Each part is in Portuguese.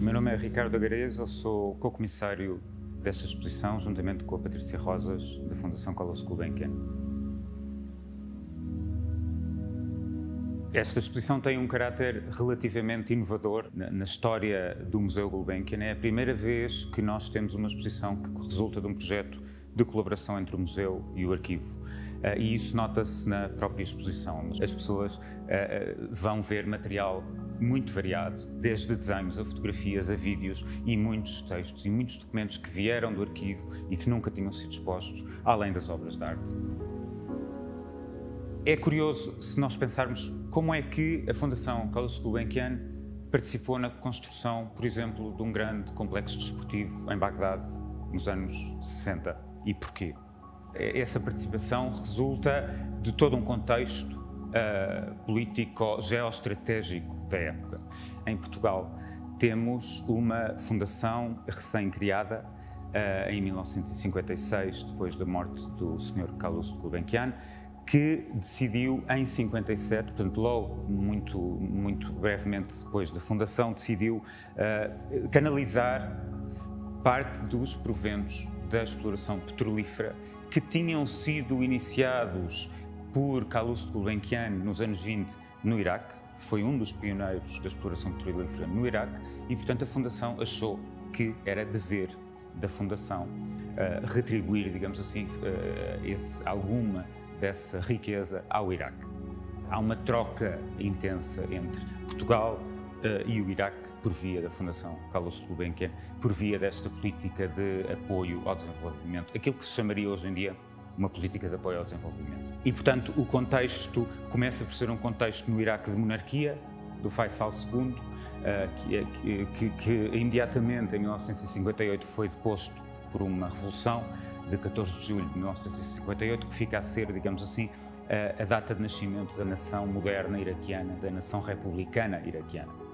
meu nome é Ricardo Agarês, eu sou co-comissário desta exposição, juntamente com a Patrícia Rosas, da Fundação Carlos Gulbenkian. Esta exposição tem um caráter relativamente inovador na história do Museu Gulbenkian. É a primeira vez que nós temos uma exposição que resulta de um projeto de colaboração entre o museu e o arquivo. E isso nota-se na própria exposição. As pessoas vão ver material muito variado, desde desenhos a fotografias, a vídeos e muitos textos e muitos documentos que vieram do arquivo e que nunca tinham sido expostos, além das obras de arte. É curioso se nós pensarmos como é que a Fundação Carlos Gulbenkian participou na construção, por exemplo, de um grande complexo desportivo em Bagdade nos anos 60 e porquê. Essa participação resulta de todo um contexto político-geoestratégico da época. Em Portugal temos uma fundação recém-criada em 1956, depois da morte do Sr. Carlos Gulbenkian, que decidiu em 57, portanto logo muito brevemente depois da fundação, decidiu canalizar parte dos proventos da exploração petrolífera que tinham sido iniciados por Carlos Gulbenkian nos anos 20 no Iraque. Foi um dos pioneiros da exploração petrolífera no Iraque e, portanto, a Fundação achou que era dever da Fundação retribuir, digamos assim, alguma dessa riqueza ao Iraque. Há uma troca intensa entre Portugal e o Iraque por via da Fundação Carlos Gulbenkian, por via desta política de apoio ao desenvolvimento, aquilo que se chamaria hoje em dia uma política de apoio ao desenvolvimento. E, portanto, o contexto começa por ser um contexto no Iraque de monarquia, do Faisal II, que imediatamente, em 1958, foi deposto por uma revolução de 14 de julho de 1958, que fica a ser, digamos assim, a data de nascimento da nação moderna iraquiana, da nação republicana iraquiana.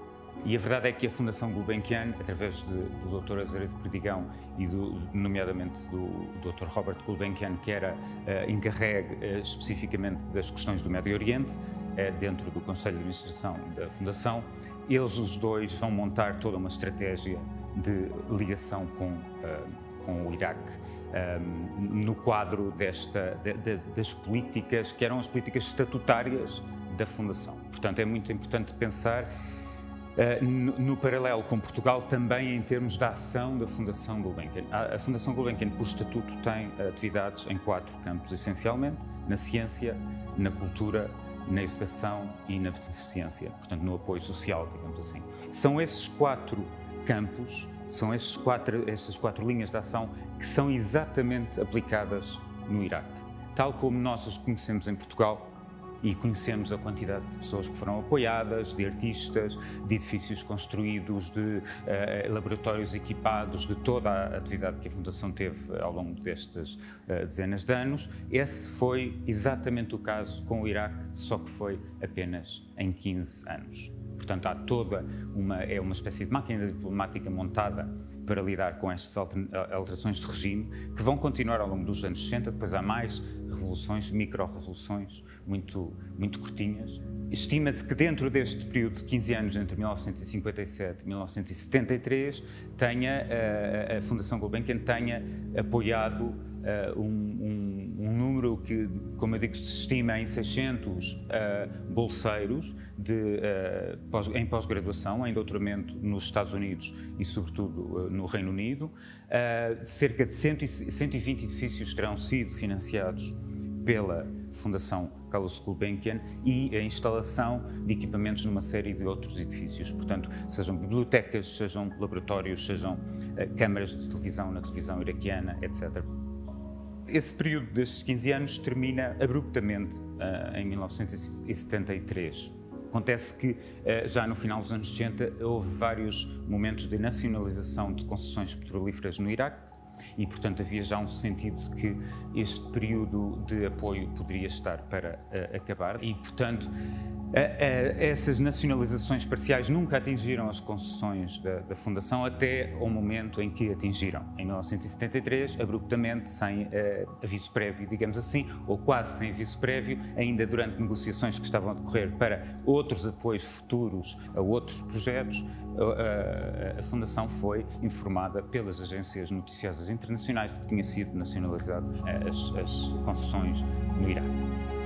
E a verdade é que a Fundação Gulbenkian, através do Dr. Azeredo Perdigão e nomeadamente do Dr. Robert Gulbenkian, que era encarregue especificamente das questões do Médio Oriente, dentro do Conselho de Administração da Fundação, eles os dois vão montar toda uma estratégia de ligação com o Iraque, no quadro das políticas, que eram as políticas estatutárias da Fundação. Portanto, é muito importante pensar no paralelo com Portugal, também em termos da ação da Fundação Gulbenkian. A Fundação Gulbenkian, por estatuto, tem atividades em 4 campos, essencialmente: na ciência, na cultura, na educação e na beneficência, portanto, no apoio social, digamos assim. São esses 4 campos, são essas 4 linhas de ação que são exatamente aplicadas no Iraque. Tal como nós os conhecemos em Portugal, e conhecemos a quantidade de pessoas que foram apoiadas, de artistas, de edifícios construídos, de laboratórios equipados, de toda a atividade que a Fundação teve ao longo destas dezenas de anos. Esse foi exatamente o caso com o Iraque, só que foi apenas em 15 anos. Portanto, há toda uma espécie de máquina diplomática montada para lidar com estas alterações de regime, que vão continuar ao longo dos anos 60, depois há mais revoluções, micro-revoluções, muito curtinhas. Estima-se que dentro deste período de 15 anos, entre 1957 e 1973, a Fundação Gulbenkian tenha apoiado um número que, como eu digo, se estima em 600 bolseiros em pós-graduação, em doutoramento nos Estados Unidos e, sobretudo, no Reino Unido. Cerca de 120 edifícios terão sido financiados pela Fundação Carlos Gulbenkian e a instalação de equipamentos numa série de outros edifícios, portanto, sejam bibliotecas, sejam laboratórios, sejam câmaras de televisão na televisão iraquiana, etc. Esse período destes 15 anos termina abruptamente em 1973. Acontece que já no final dos anos 60 houve vários momentos de nacionalização de concessões petrolíferas no Iraque e, portanto, havia já um sentido de que este período de apoio poderia estar para acabar e, portanto, essas nacionalizações parciais nunca atingiram as concessões da Fundação até ao momento em que atingiram, em 1973, abruptamente, sem aviso prévio, digamos assim, ou quase sem aviso prévio, ainda durante negociações que estavam a decorrer para outros apoios futuros a outros projetos, a Fundação foi informada pelas agências noticiosas internacionais de que tinha sido nacionalizado as concessões no Iraque.